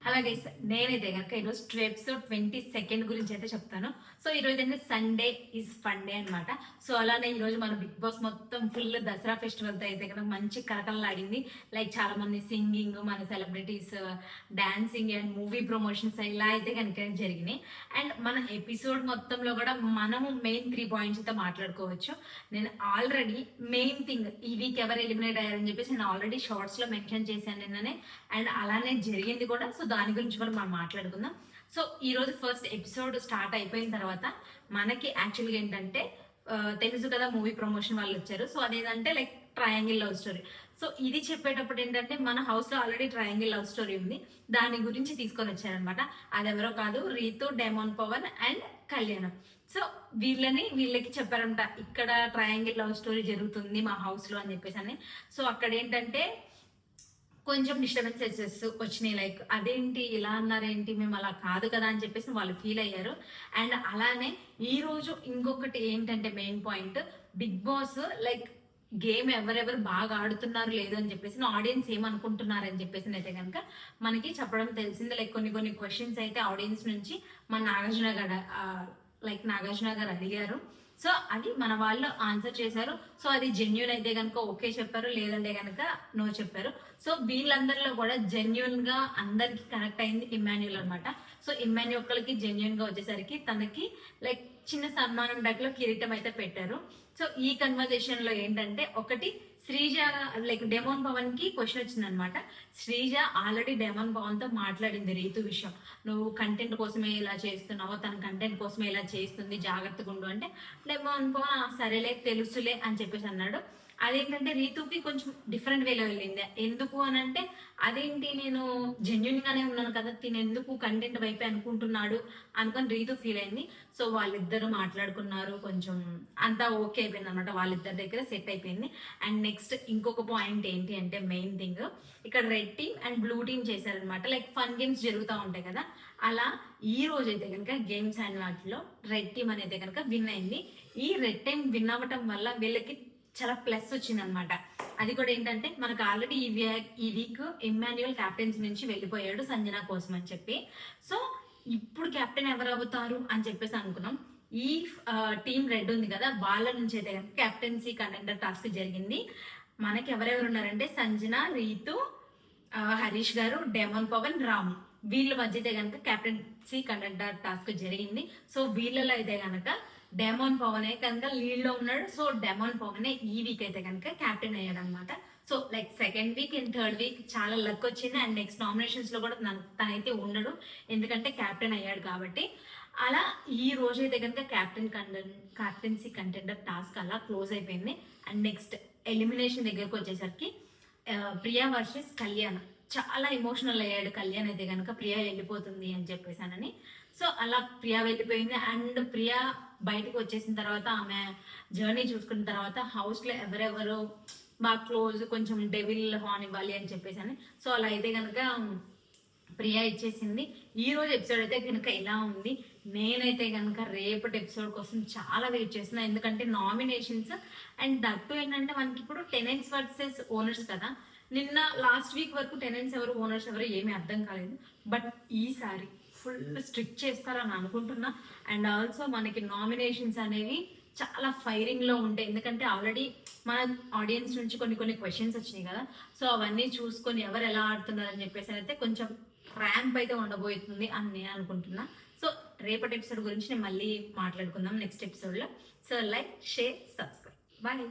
అలాగే నేనైతే కనుక ఈరోజు ఎపిసోడ్ 22 గురించి అయితే చెప్తాను. సో ఈరోజు అయితే సండే ఈజ్ ఫన్ డే అనమాట. సో అలానే ఈరోజు మన బిగ్ బాస్ మొత్తం ఫుల్ దసరా ఫెస్టివల్తో అయితే కనుక మంచి కలకలలాడింది. లైక్ చాలా మంది సింగింగ్, మన celebrities dancing and movie promotions ఇలా అయితే కనుక జరిగినాయి. అండ్ మన ఎపిసోడ్ మొత్తంలో కూడా మనము మెయిన్ 3 పాయింట్స్ అయితే మాట్లాడుకోవచ్చు. నేను ఆల్రెడీ మెయిన్ థింగ్ ఈ వీక్ ఎవరు ఎలిమినేట్ అయ్యారని చెప్పేసి నేను ఆల్రెడీ షార్ట్స్లో మెన్షన్ చేశాను నిన్ననే. అండ్ అలానే జరిగింది కూడా. సో దాని గురించి కూడా మనం మాట్లాడుకుందాం. సో ఈరోజు ఫస్ట్ ఎపిసోడ్ స్టార్ట్ అయిపోయిన తర్వాత మనకి యాక్చువల్గా ఏంటంటే తెలుసు కదా, మూవీ ప్రమోషన్ వాళ్ళు వచ్చారు. సో అదేంటంటే like triangle love story. So ఇది చెప్పేటప్పుడు ఏంటంటే మన హౌస్లో ఆల్రెడీ ట్రయాంగిల్ లవ్ స్టోరీ ఉంది, దాని గురించి తీసుకొని వచ్చారనమాట. అది ఎవరో కాదు, రీతు, డెమోన్ పవన్ అండ్ కళ్యాణం. సో వీళ్ళకి చెప్పారంట ఇక్కడ ట్రయాంగిల్ లవ్ స్టోరీ జరుగుతుంది మా హౌస్లో అని చెప్పేసి అని. సో అక్కడ ఏంటంటే కొంచెం డిస్టర్బెన్సెస్ వచ్చినాయి. లైక్ అదేంటి ఇలా అన్నారేంటి, మేము అలా కాదు కదా అని చెప్పేసి వాళ్ళు ఫీల్ అయ్యారు. అండ్ అలానే ఈ రోజు ఇంకొకటి ఏంటంటే main point, Bigg Boss like game ఎవరెవరు బాగా ఆడుతున్నారు లేదు అని చెప్పేసి ఆడియన్స్ ఏమనుకుంటున్నారు అని చెప్పేసి అయితే కనుక మనకి చెప్పడం తెలిసిందే. లైక్ కొన్ని క్వశ్చన్స్ అయితే ఆడియన్స్ నుంచి మన నాగార్జున గారు అడిగారు. సో అది మన వాళ్ళు ఆన్సర్ చేశారు. సో అది జెన్యున్ అయితే కనుక ఓకే చెప్పారు, లేదంటే కనుక నో చెప్పారు. సో వీళ్ళందరిలో కూడా జెన్యున్ గా అందరికి కనెక్ట్ అయింది ఇమ్మాన్యుల్ అనమాట. సో ఇమ్మాన్యుల్ ఒక్కరికి జెన్యున్ గా వచ్చేసరికి తనకి లైక్ చిన్న సన్మానం టైప్ లో కిరీటం అయితే పెట్టారు. సో ఈ కన్వర్జేషన్ లో ఏంటంటే ఒకటి శ్రీజ లైక్ డెమోన్ పవన్ కి క్వశ్చన్ వచ్చింది అనమాట. శ్రీజ ఆల్రెడీ డెమోన్ పవన్ తో మాట్లాడింది రీతు విషయం, నువ్వు కంటెంట్ కోసమే ఇలా చేస్తున్నావో, తన కంటెంట్ కోసమే ఇలా చేస్తుంది, జాగ్రత్తగా ఉండు అంటే డెమోన్ పవన్ సరేలే తెలుసులే అని చెప్పేసి అన్నాడు. అదేంటంటే రీతుకి కొంచెం డిఫరెంట్ వేలో వెళ్ళింది. ఎందుకు అని అంటే అదేంటి నేను జెన్యున్ గానే ఉన్నాను కదా, తిని ఎందుకు కంటెంట్ వైపే అనుకుంటున్నాడు అనుకొని రీతు ఫీల్ అయింది. సో వాళ్ళిద్దరు మాట్లాడుకున్నారు, కొంచెం అంతా ఓకే అయిపోయింది అనమాట. వాళ్ళిద్దరి దగ్గర సెట్ అయిపోయింది. అండ్ నెక్స్ట్ ఇంకొక పాయింట్ ఏంటి అంటే మెయిన్ థింగ్ ఇక్కడ red team and blue team చేశారనమాట. లైక్ ఫన్ గేమ్స్ జరుగుతూ ఉంటాయి కదా, అలా ఈ రోజు అయితే కనుక గేమ్స్ అండ్ వాటిలో రెడ్ టీమ్ అనేది కనుక విన్ అయింది. ఈ రెడ్ టీమ్ విన్ అవ్వటం వల్ల వీళ్ళకి చాలా ప్లస్ వచ్చింది అనమాట. అది కూడా ఏంటంటే మనకు ఆల్రెడీ ఈ వీక్ ఇమ్మాన్యుయల్ క్యాప్టెన్స్ నుంచి వెళ్ళిపోయాడు సంజన కోసం అని చెప్పి. సో ఇప్పుడు కెప్టెన్ ఎవరు అవుతారు అని చెప్పేసి అనుకున్నాం. ఈ టీం రెడ్ ఉంది కదా, వాళ్ళ నుంచి అయితే కనుక కెప్టెన్సీ కంటెండర్ టాస్క్ జరిగింది. మనకి ఎవరెవరు ఉన్నారంటే సంజన, రీతు, హరీష్ గారు, డెమోన్ పవన్, రాము, వీళ్ళ మధ్య అయితే కనుక కెప్టెన్సీ కంటెండర్ టాస్క్ జరిగింది. సో వీళ్ళలో అయితే కనుక డెమోన్ పవనే కనుక లీడ్ లో ఉన్నాడు. సో డెమోన్ పవనే ఈ వీక్ అయితే కనుక క్యాప్టెన్ అయ్యాడు అనమాట. So like second week and third week చాలా లక్ వచ్చింది. అండ్ నెక్స్ట్ నామినేషన్స్ లో కూడా తనైతే ఉండడు, ఎందుకంటే క్యాప్టెన్ అయ్యాడు కాబట్టి. అలా ఈ రోజు అయితే కనుక క్యాప్టెన్సీ కంటెండర్ టాస్క్ అలా క్లోజ్ అయిపోయింది. అండ్ నెక్స్ట్ ఎలిమినేషన్ దగ్గరకు వచ్చేసరికి ప్రియా వర్సెస్ కళ్యాణ్. చాలా ఎమోషనల్ అయ్యాడు కళ్యాణ్ అయితే కనుక ప్రియా వెళ్ళిపోతుంది అని చెప్పేసానని. సో అలా ప్రియా వెళ్ళిపోయింది. అండ్ ప్రియా బయటకు వచ్చేసిన తర్వాత ఆమె జర్నీ చూసుకున్న తర్వాత హౌస్లో ఎవరెవరు బాగా క్లోజ్, కొంచెం డెవిల్ హార్న్ ఇవ్వాలి అని చెప్పేసి. సో అలా అయితే కనుక ప్రియా ఇచ్చేసింది. ఈ రోజు ఎపిసోడ్ అయితే కనుక ఇలా ఉంది. నేనైతే కనుక రేపటి ఎపిసోడ్ కోసం చాలా వెయిట్ చేస్తున్నా, ఎందుకంటే నామినేషన్స్ అండ్ దట్టు ఏంటంటే మనకి ఇప్పుడు టెనెంట్స్ వర్సెస్ ఓనర్స్ కదా. నిన్న లాస్ట్ వీక్ వరకు టెనెంట్స్ ఎవరు ఓనర్స్ ఎవరు ఏమీ అర్థం కాలేదు. బట్ ఈసారి ఫుల్ స్ట్రిక్ట్ చేస్తారని అనుకుంటున్నా. అండ్ ఆల్సో మనకి నామినేషన్స్ అనేవి చాలా ఫైరింగ్ లో ఉంటాయి, ఎందుకంటే ఆల్రెడీ మన ఆడియన్స్ నుంచి కొన్ని క్వశ్చన్స్ వచ్చినాయి కదా. సో అవన్నీ చూసుకొని ఎవరు ఎలా ఆడుతున్నారని చెప్పేసి అయితే కొంచెం ర్యాంప్ అయితే ఉండబోతుంది అని నేను అనుకుంటున్నా. సో రేపటి ఎపిసోడ్ గురించి నేను మళ్ళీ మాట్లాడుకుందాం నెక్స్ట్ ఎపిసోడ్లో. So like, share, subscribe. Bye.